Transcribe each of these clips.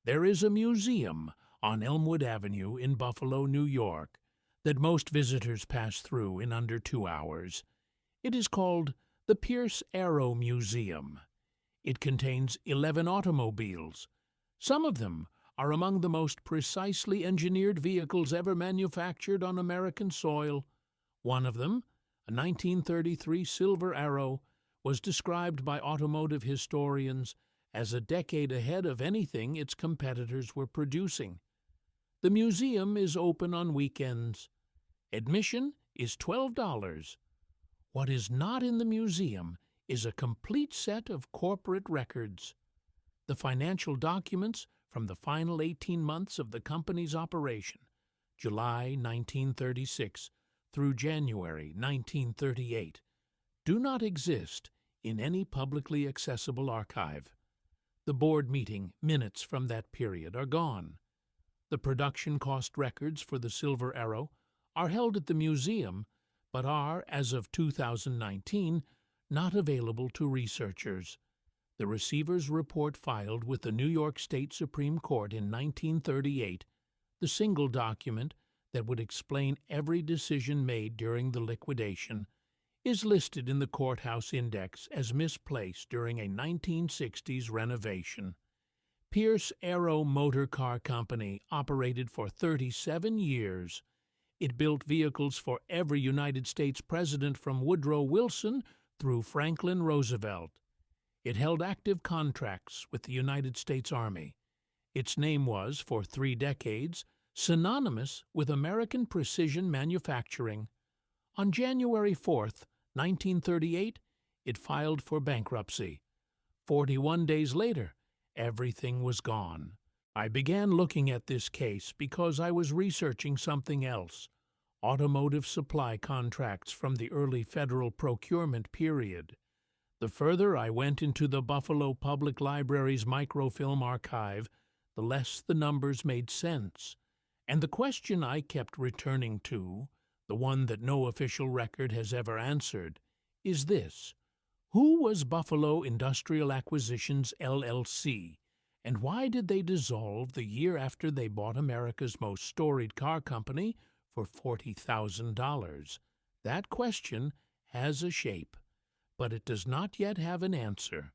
There is a museum on Elmwood Avenue in Buffalo, New York, that most visitors pass through in under 2 hours. It is called the Pierce Arrow Museum. It contains 11 automobiles. Some of them are among the most precisely engineered vehicles ever manufactured on American soil. One of them, a 1933 Silver Arrow, was described by automotive historians as a decade ahead of anything its competitors were producing. The museum is open on weekends. Admission is $12. What is not in the museum is a complete set of corporate records. The financial documents from the final 18 months of the company's operation, July 1936 through January 1938, do not exist in any publicly accessible archive. The board meeting minutes from that period are gone. The production cost records for the Silver Arrow are held at the museum, but are, as of 2019, not available to researchers. The receiver's report filed with the New York State Supreme Court in 1938, the single document that would explain every decision made during the liquidation, is listed in the courthouse index as misplaced during a 1960s renovation. Pierce Arrow Motor Car Company operated for 37 years. It built vehicles for every United States president from Woodrow Wilson through Franklin Roosevelt. It held active contracts with the United States Army. Its name was, for 3 decades, synonymous with American precision manufacturing. On January 4th, 1938, it filed for bankruptcy. 41 days later, everything was gone. I began looking at this case because I was researching something else: automotive supply contracts from the early federal procurement period. The further I went into the Buffalo Public Library's microfilm archive, the less the numbers made sense. And the question I kept returning to, the one that no official record has ever answered, is this: who was Buffalo Industrial Acquisitions, LLC, and why did they dissolve the year after they bought America's most storied car company for $40,000? That question has a shape, but it does not yet have an answer.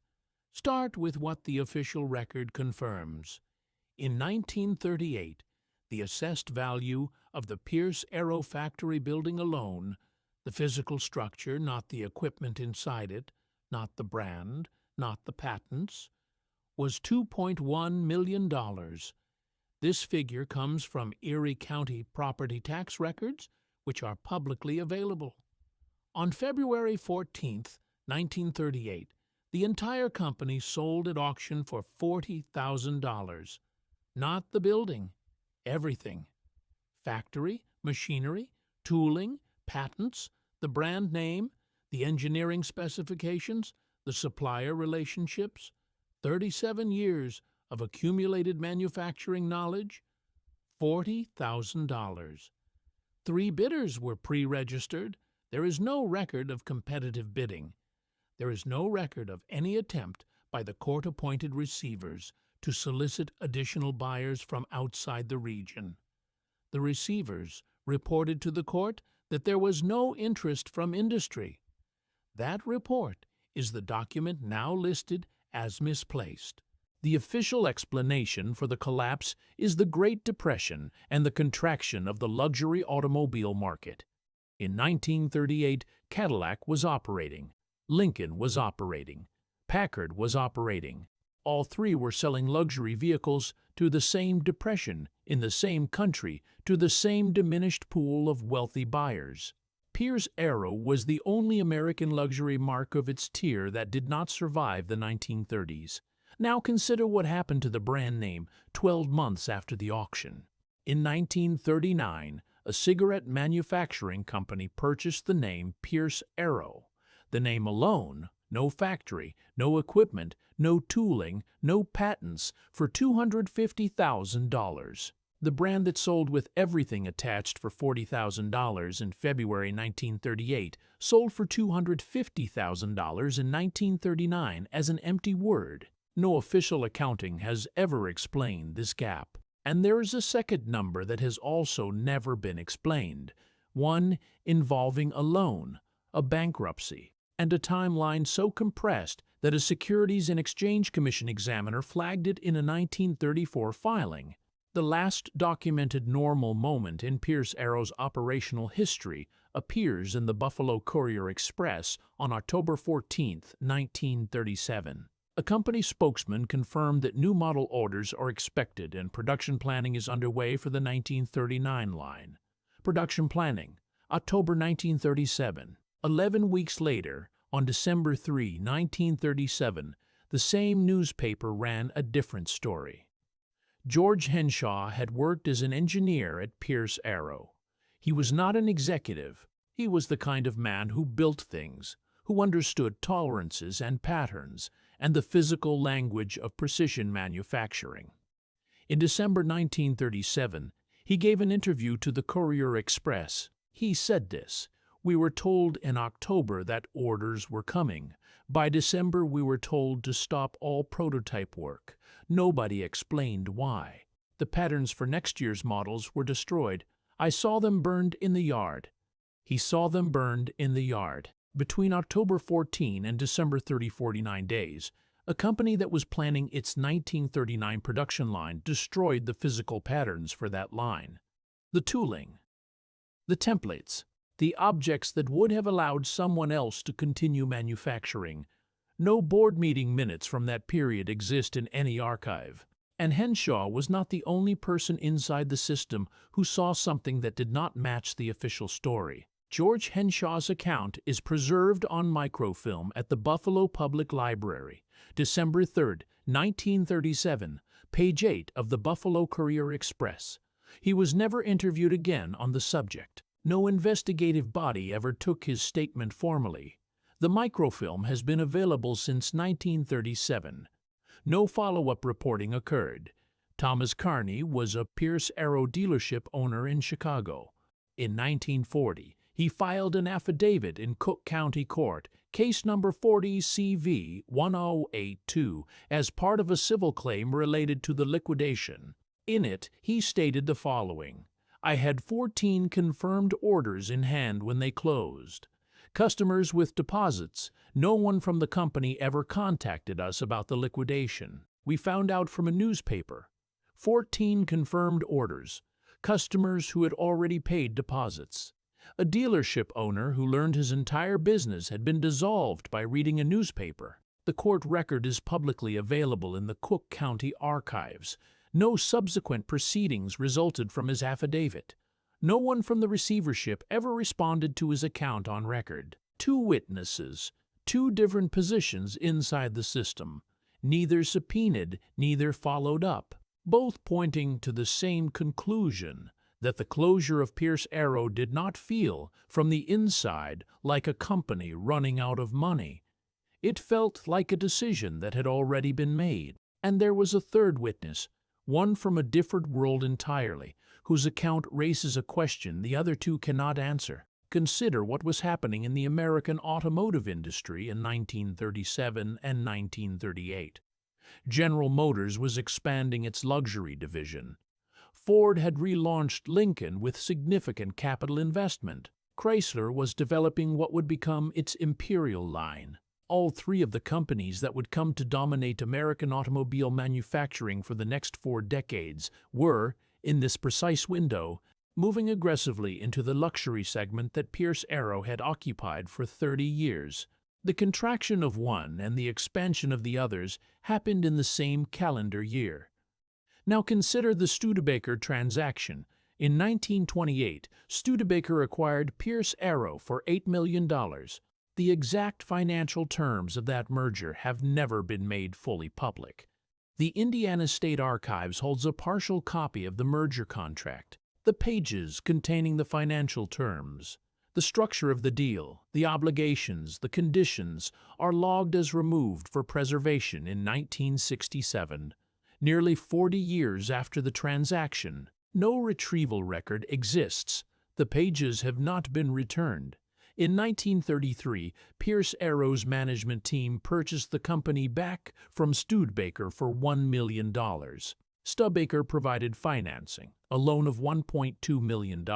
Start with what the official record confirms. In 1938, the assessed value of the Pierce Arrow factory building alone, the physical structure, not the equipment inside it, not the brand, not the patents, was $2.1 million. This figure comes from Erie County property tax records, which are publicly available. On February 14, 1938, the entire company sold at auction for $40,000. Not the building, everything. Factory, machinery, tooling, patents, the brand name, the engineering specifications, the supplier relationships, 37 years of accumulated manufacturing knowledge, $40,000. 3 bidders were pre-registered. There is no record of competitive bidding. There is no record of any attempt by the court-appointed receivers to solicit additional buyers from outside the region. The receivers reported to the court that there was no interest from industry. That report is the document now listed as misplaced. The official explanation for the collapse is the Great Depression and the contraction of the luxury automobile market. In 1938, Cadillac was operating, Lincoln was operating, Packard was operating. All 3 were selling luxury vehicles to the same depression, in the same country, to the same diminished pool of wealthy buyers. Pierce Arrow was the only American luxury mark of its tier that did not survive the 1930s. Now consider what happened to the brand name 12 months after the auction. In 1939, a cigarette manufacturing company purchased the name Pierce Arrow. The name alone, no factory, no equipment, no tooling, no patents, for $250,000. The brand that sold with everything attached for $40,000 in February 1938 sold for $250,000 in 1939 as an empty word. No official accounting has ever explained this gap. And there is a second number that has also never been explained, one involving a loan, a bankruptcy, and a timeline so compressed that a Securities and Exchange Commission examiner flagged it in a 1934 filing. The last documented normal moment in Pierce Arrow's operational history appears in the Buffalo Courier-Express on October 14, 1937. A company spokesman confirmed that new model orders are expected and production planning is underway for the 1939 line. Production planning, October 1937. 11 weeks later, on December 3, 1937, the same newspaper ran a different story. George Henshaw had worked as an engineer at Pierce Arrow. He was not an executive. He was the kind of man who built things, who understood tolerances and patterns, and the physical language of precision manufacturing. In December 1937, he gave an interview to the Courier-Express. He said this: "We were told in October that orders were coming. By December we were told to stop all prototype work. Nobody explained why. The patterns for next year's models were destroyed. I saw them burned in the yard." He saw them burned in the yard. Between October 14 and December 30, 49 days, a company that was planning its 1939 production line destroyed the physical patterns for that line. The tooling, the templates, the objects that would have allowed someone else to continue manufacturing. No board meeting minutes from that period exist in any archive. And Henshaw was not the only person inside the system who saw something that did not match the official story. George Henshaw's account is preserved on microfilm at the Buffalo Public Library, December 3, 1937, page 8 of the Buffalo Courier-Express. He was never interviewed again on the subject. No investigative body ever took his statement formally. The microfilm has been available since 1937. No follow-up reporting occurred. Thomas Carney was a Pierce Arrow dealership owner in Chicago. In 1940, he filed an affidavit in Cook County Court, case number 40 CV 1082, as part of a civil claim related to the liquidation. In it, he stated the following: "I had 14 confirmed orders in hand when they closed. Customers with deposits. No one from the company ever contacted us about the liquidation. We found out from a newspaper. 14 confirmed orders. Customers who had already paid deposits. A dealership owner who learned his entire business had been dissolved by reading a newspaper. The court record is publicly available in the Cook County archives. No subsequent proceedings resulted from his affidavit. No one from the receivership ever responded to his account on record. 2 witnesses, 2 different positions inside the system, neither subpoenaed, neither followed up, both pointing to the same conclusion, that the closure of Pierce Arrow did not feel, from the inside, like a company running out of money. It felt like a decision that had already been made. And there was a third witness, one from a different world entirely, whose account raises a question the other 2 cannot answer. Consider what was happening in the American automotive industry in 1937 and 1938. General Motors was expanding its luxury division. Ford had relaunched Lincoln with significant capital investment. Chrysler was developing what would become its Imperial line. All 3 of the companies that would come to dominate American automobile manufacturing for the next 4 decades were, in this precise window, moving aggressively into the luxury segment that Pierce Arrow had occupied for 30 years. The contraction of one and the expansion of the others happened in the same calendar year. Now consider the Studebaker transaction. In 1928, Studebaker acquired Pierce Arrow for $8 million. The exact financial terms of that merger have never been made fully public. The Indiana State Archives holds a partial copy of the merger contract. The pages containing the financial terms, the structure of the deal, the obligations, the conditions, are logged as removed for preservation in 1967. Nearly 40 years after the transaction, no retrieval record exists. The pages have not been returned. In 1933, Pierce Arrow's management team purchased the company back from Studebaker for $1 million. Studebaker provided financing, a loan of $1.2 million.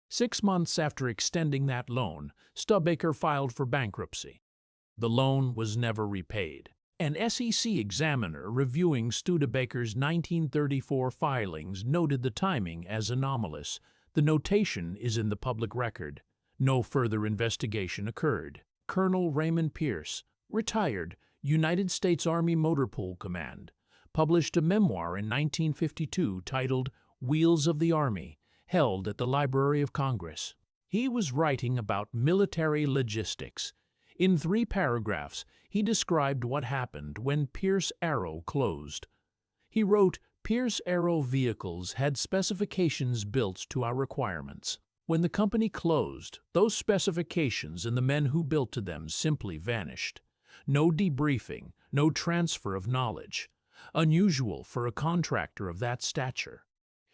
6 months after extending that loan, Studebaker filed for bankruptcy. The loan was never repaid. An SEC examiner reviewing Studebaker's 1934 filings noted the timing as anomalous. The notation is in the public record. No further investigation occurred. Colonel Raymond Pierce, retired, United States Army Motor Pool Command, published a memoir in 1952 titled Wheels of the Army, held at the Library of Congress. He was writing about military logistics. In 3 paragraphs, he described what happened when Pierce Arrow closed. He wrote, "Pierce Arrow vehicles had specifications built to our requirements. When the company closed, those specifications and the men who built to them simply vanished. No debriefing, no transfer of knowledge. Unusual for a contractor of that stature.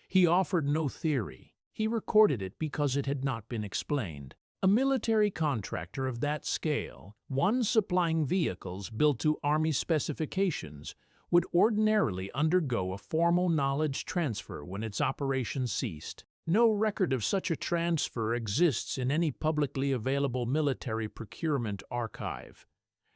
He offered no theory. He recorded it because it had not been explained. A military contractor of that scale, one supplying vehicles built to Army specifications, would ordinarily undergo a formal knowledge transfer when its operations ceased. No record of such a transfer exists in any publicly available military procurement archive.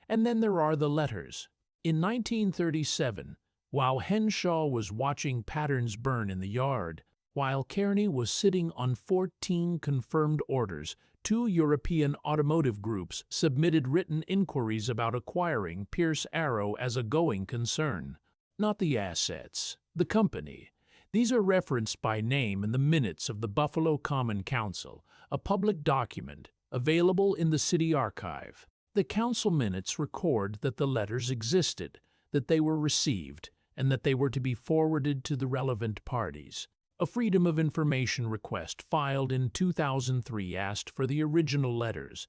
And then there are the letters. In 1937, while Henshaw was watching patterns burn in the yard, while Kearney was sitting on 14 confirmed orders, 2 European automotive groups submitted written inquiries about acquiring Pierce Arrow as a going concern. Not the assets, the company. These are referenced by name in the minutes of the Buffalo Common Council, a public document available in the city archive. The council minutes record that the letters existed, that they were received, and that they were to be forwarded to the relevant parties. A Freedom of Information request filed in 2003 asked for the original letters.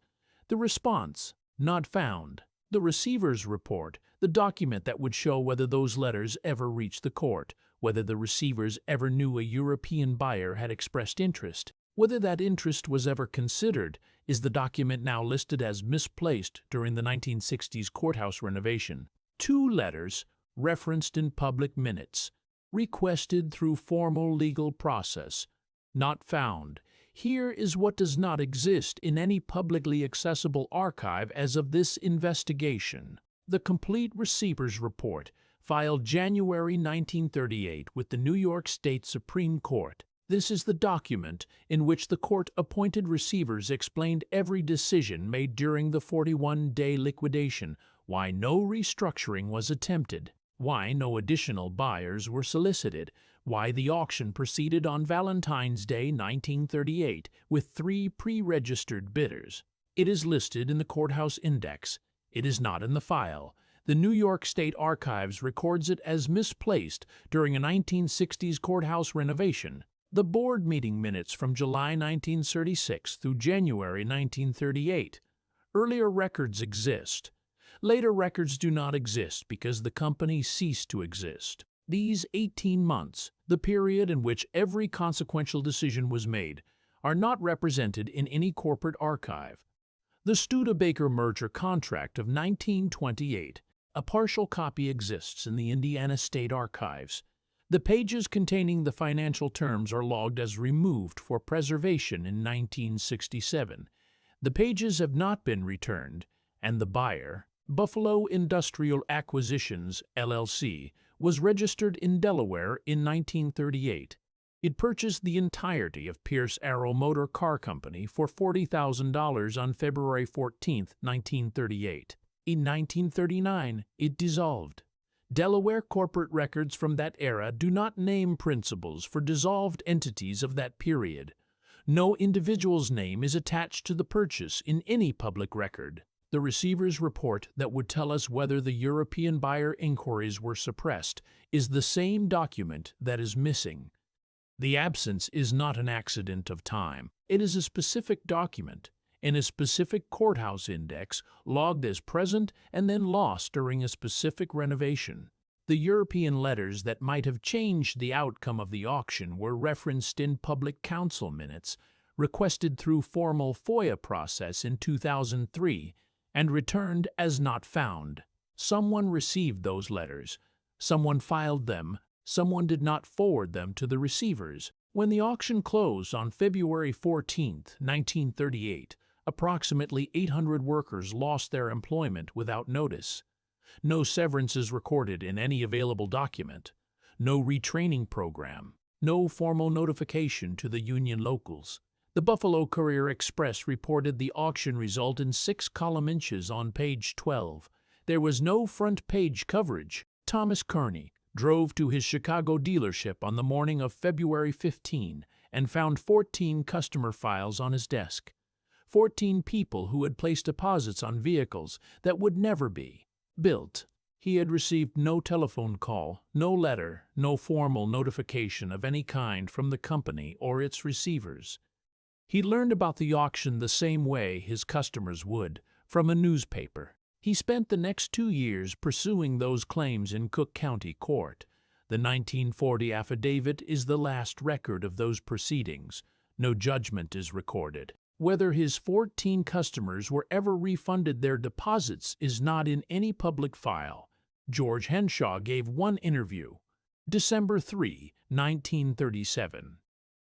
The response, not found. The receiver's report, the document that would show whether those letters ever reached the court, whether the receivers ever knew a European buyer had expressed interest, whether that interest was ever considered, is the document now listed as misplaced during the 1960s courthouse renovation. 2 letters, referenced in public minutes, requested through formal legal process, not found. Here is what does not exist in any publicly accessible archive as of this investigation. The complete receiver's report, filed January 1938 with the New York State Supreme Court. This is the document in which the court-appointed receivers explained every decision made during the 41-day liquidation, why no restructuring was attempted, why no additional buyers were solicited, why the auction proceeded on Valentine's Day 1938 with 3 pre-registered bidders. It is listed in the courthouse index. It is not in the file. The New York State Archives records it as misplaced during a 1960s courthouse renovation. The board meeting minutes from July 1936 through January 1938. Earlier records exist. Later records do not exist because the company ceased to exist. These 18 months, the period in which every consequential decision was made, are not represented in any corporate archive. The Studebaker merger contract of 1928, a partial copy exists in the Indiana State Archives. The pages containing the financial terms are logged as removed for preservation in 1967. The pages have not been returned, and the buyer, Buffalo Industrial Acquisitions, LLC, was registered in Delaware in 1938. It purchased the entirety of Pierce Arrow Motor Car Company for $40,000 on February 14, 1938. In 1939, it dissolved. Delaware corporate records from that era do not name principals for dissolved entities of that period. No individual's name is attached to the purchase in any public record. The receiver's report that would tell us whether the European buyer inquiries were suppressed is the same document that is missing. The absence is not an accident of time. It is a specific document in a specific courthouse index logged as present and then lost during a specific renovation. The European letters that might have changed the outcome of the auction were referenced in public council minutes, requested through formal FOIA process in 2003, and returned as not found. Someone received those letters. Someone filed them. Someone did not forward them to the receivers. When the auction closed on February 14, 1938, approximately 800 workers lost their employment without notice. No severance is recorded in any available document. No retraining program. No formal notification to the union locals. The Buffalo Courier-Express reported the auction result in 6-column inches on page 12. There was no front-page coverage. Thomas Kearney drove to his Chicago dealership on the morning of February 15 and found 14 customer files on his desk. 14 people who had placed deposits on vehicles that would never be built. He had received no telephone call, no letter, no formal notification of any kind from the company or its receivers. He learned about the auction the same way his customers would, from a newspaper. He spent the next 2 years pursuing those claims in Cook County Court. The 1940 affidavit is the last record of those proceedings. No judgment is recorded. Whether his 14 customers were ever refunded their deposits is not in any public file. George Henshaw gave one interview, December 3, 1937.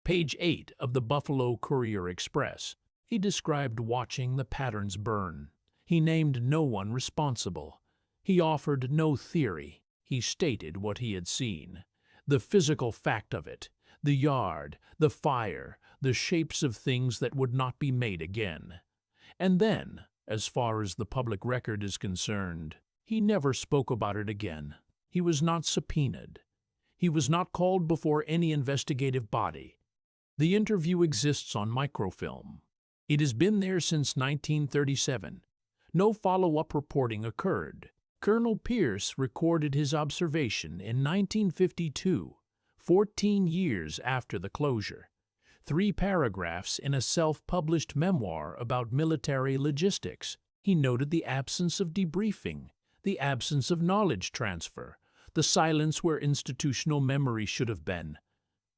Page 8 of the Buffalo Courier-Express. He described watching the patterns burn. He named no one responsible. He offered no theory. He stated what he had seen. The physical fact of it, the yard, the fire, the shapes of things that would not be made again. And then, as far as the public record is concerned, he never spoke about it again. He was not subpoenaed. He was not called before any investigative body. The interview exists on microfilm. It has been there since 1937. No follow-up reporting occurred. Colonel Pierce recorded his observation in 1952, 14 years after the closure. 3 paragraphs in a self-published memoir about military logistics. He noted the absence of debriefing, the absence of knowledge transfer, the silence where institutional memory should have been.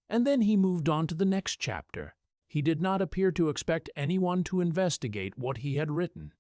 And then he moved on to the next chapter. He did not appear to expect anyone to investigate what he had written.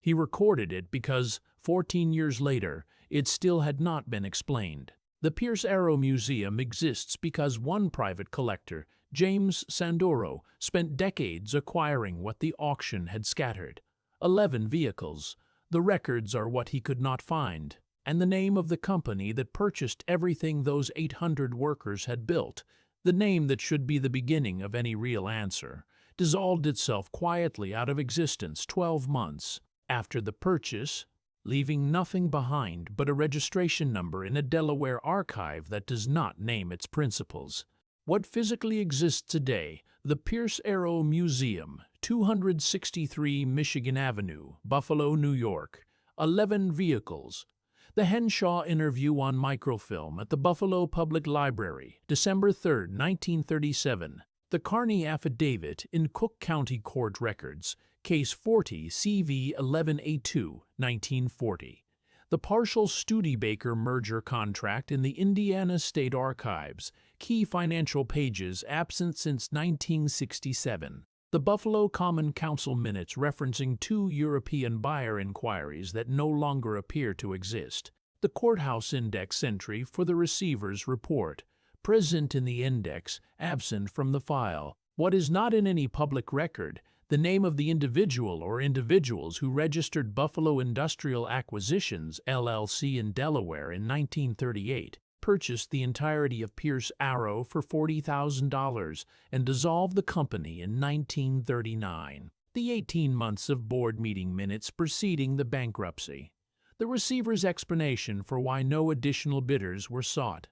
He recorded it because, 14 years later, it still had not been explained. The Pierce Arrow Museum exists because one private collector, James Sandoro, spent decades acquiring what the auction had scattered. 11 vehicles. The records are what he could not find, and the name of the company that purchased everything those 800 workers had built, the name that should be the beginning of any real answer, dissolved itself quietly out of existence 12 months after the purchase, leaving nothing behind but a registration number in a Delaware archive that does not name its principals. What physically exists today, the Pierce Arrow Museum, 263 Michigan Avenue, Buffalo, New York, 11 vehicles. The Henshaw interview on microfilm at the Buffalo Public Library, December 3, 1937. The Kearney affidavit in Cook County Court Records, Case 40 CV 11A2, 1940. The partial Studebaker merger contract in the Indiana State Archives, key financial pages absent since 1967. The Buffalo Common Council minutes referencing 2 European buyer inquiries that no longer appear to exist. The courthouse index entry for the receiver's report, present in the index, absent from the file. What is not in any public record, the name of the individual or individuals who registered Buffalo Industrial Acquisitions, LLC in Delaware in 1938, purchased the entirety of Pierce Arrow for $40,000 and dissolved the company in 1939. The 18 months of board meeting minutes preceding the bankruptcy. The receiver's explanation for why no additional bidders were sought.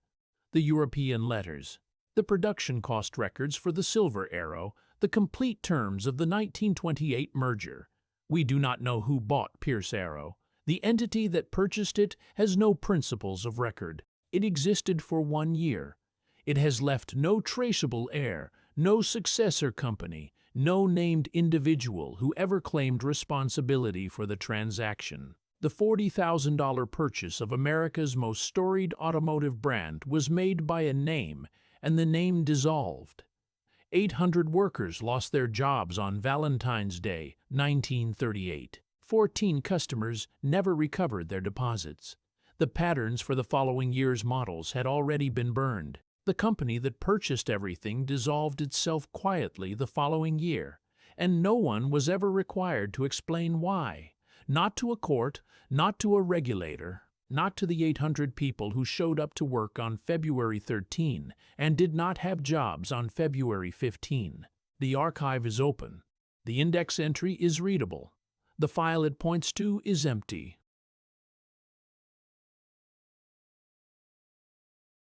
The European letters. The production cost records for the Silver Arrow. The complete terms of the 1928 merger. We do not know who bought Pierce Arrow. The entity that purchased it has no principles of record. It existed for 1 year. It has left no traceable heir, no successor company, no named individual who ever claimed responsibility for the transaction. The $40,000 purchase of America's most storied automotive brand was made by a name, and the name dissolved. 800 workers lost their jobs on Valentine's Day, 1938. 14 customers never recovered their deposits. The patterns for the following year's models had already been burned. The company that purchased everything dissolved itself quietly the following year, and no one was ever required to explain why. Not to a court, not to a regulator, not to the 800 people who showed up to work on February 13 and did not have jobs on February 15. The archive is open. The index entry is readable. The file it points to is empty.